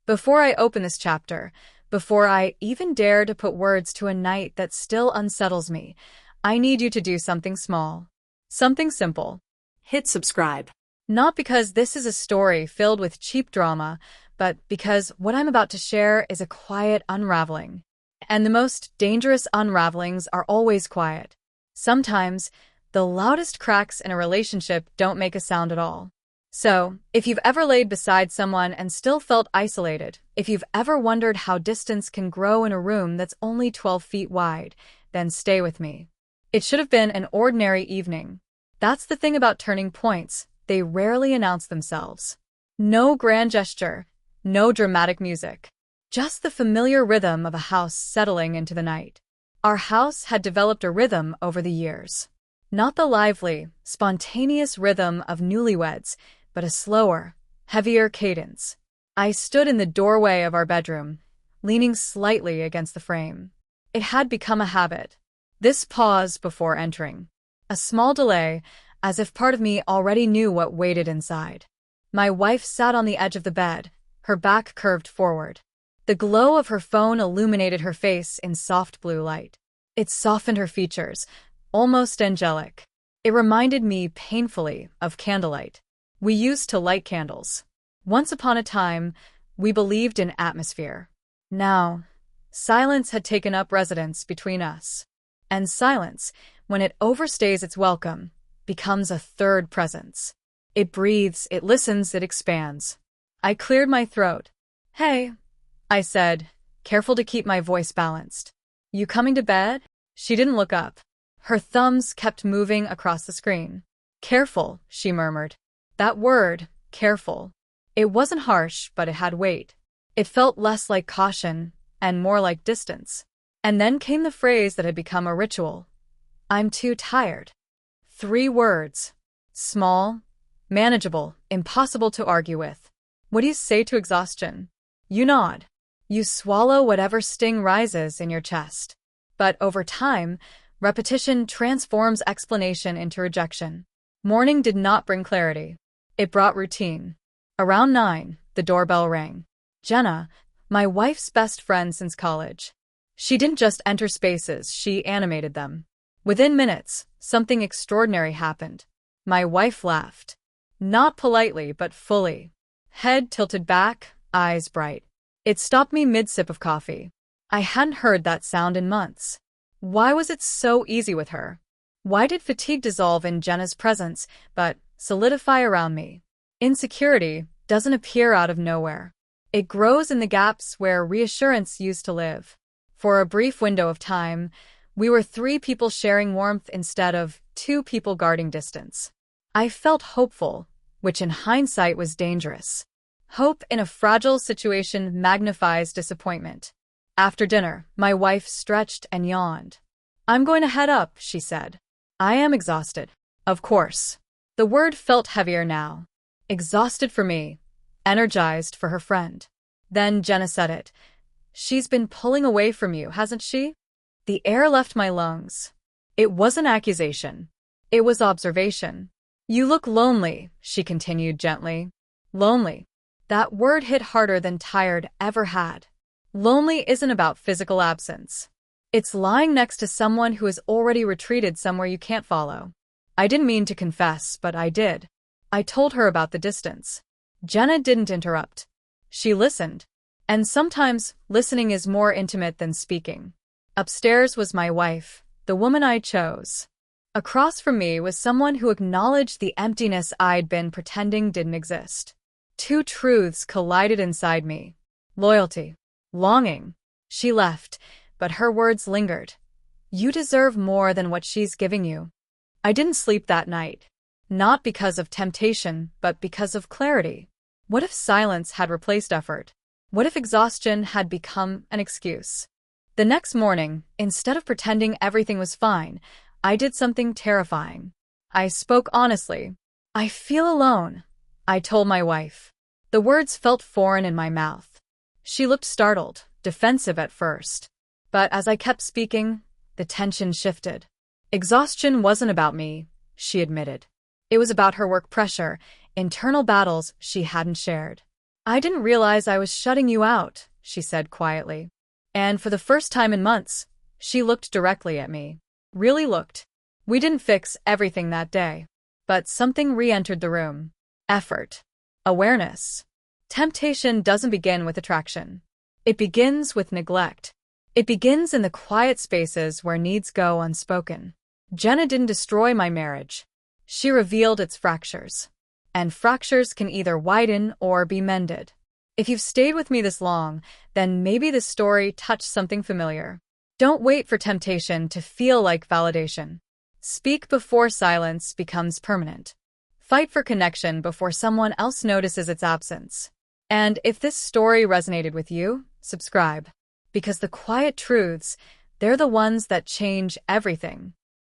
Before I open this chapter, before I even dare to put words to a night that still unsettles me, I need you to do something small. Something simple. Hit subscribe. Not because this is a story filled with cheap drama, but because what I'm about to share is a quiet unraveling. And the most dangerous unravelings are always quiet. Sometimes, the loudest cracks in a relationship don't make a sound at all. So, if you've ever laid beside someone and still felt isolated, if you've ever wondered how distance can grow in a room that's only 12 feet wide, then stay with me. It should have been an ordinary evening. That's the thing about turning points. They rarely announce themselves. No grand gesture, no dramatic music. Just the familiar rhythm of a house settling into the night. Our house had developed a rhythm over the years. Not the lively, spontaneous rhythm of newlyweds, but a slower, heavier cadence. I stood in the doorway of our bedroom, leaning slightly against the frame. It had become a habit. This pause before entering. A small delay, as if part of me already knew what waited inside. My wife sat on the edge of the bed, her back curved forward. The glow of her phone illuminated her face in soft blue light. It softened her features, almost angelic. It reminded me painfully of candlelight. We used to light candles. Once upon a time, we believed in atmosphere. Now, silence had taken up residence between us. And silence, when it overstays its welcome, becomes a third presence. It breathes, it listens, it expands. I cleared my throat. "Hey," I said, careful to keep my voice balanced. "You coming to bed?" She didn't look up. Her thumbs kept moving across the screen. "Careful," she murmured. That word, careful. It wasn't harsh, but it had weight. It felt less like caution and more like distance. And then came the phrase that had become a ritual. "I'm too tired." 3 words. Small, manageable, impossible to argue with. What do you say to exhaustion? You nod. You swallow whatever sting rises in your chest. But over time, repetition transforms explanation into rejection. Morning did not bring clarity. It brought routine. Around 9, the doorbell rang. Jenna, my wife's best friend since college. She didn't just enter spaces, she animated them. Within minutes, something extraordinary happened. My wife laughed. Not politely, but fully. Head tilted back, eyes bright. It stopped me mid-sip of coffee. I hadn't heard that sound in months. Why was it so easy with her? Why did fatigue dissolve in Jenna's presence, but solidify around me? Insecurity doesn't appear out of nowhere. It grows in the gaps where reassurance used to live. For a brief window of time, we were 3 people sharing warmth instead of 2 people guarding distance. I felt hopeful, which in hindsight was dangerous. Hope in a fragile situation magnifies disappointment. After dinner, my wife stretched and yawned. "I'm going to head up," she said. "I am exhausted." Of course. The word felt heavier now. Exhausted for me, energized for her friend. Then Jenna said it. "She's been pulling away from you, hasn't she?" The air left my lungs. It wasn't accusation. It was observation. "You look lonely," she continued gently. Lonely. That word hit harder than tired ever had. Lonely isn't about physical absence. It's lying next to someone who has already retreated somewhere you can't follow. I didn't mean to confess, but I did. I told her about the distance. Jenna didn't interrupt. She listened. And sometimes, listening is more intimate than speaking. Upstairs was my wife, the woman I chose. Across from me was someone who acknowledged the emptiness I'd been pretending didn't exist. 2 truths collided inside me. Loyalty. Longing. She left, but her words lingered. "You deserve more than what she's giving you." I didn't sleep that night. Not because of temptation, but because of clarity. What if silence had replaced effort? What if exhaustion had become an excuse? The next morning, instead of pretending everything was fine, I did something terrifying. I spoke honestly. "I feel alone," I told my wife. The words felt foreign in my mouth. She looked startled, defensive at first. But as I kept speaking, the tension shifted. Exhaustion wasn't about me, she admitted. It was about her work pressure, internal battles she hadn't shared. I didn't realize I was shutting you out, she said quietly. And for the first time in months, she looked directly at me. Really looked. We didn't fix everything that day. But something re-entered the room. Effort. Awareness. Temptation doesn't begin with attraction. It begins with neglect. It begins in the quiet spaces where needs go unspoken. Jenna didn't destroy my marriage. She revealed its fractures. And fractures can either widen or be mended. If you've stayed with me this long, then maybe this story touched something familiar. Don't wait for temptation to feel like validation. Speak before silence becomes permanent. Fight for connection before someone else notices its absence. And if this story resonated with you, subscribe. Because the quiet truths, they're the ones that change everything.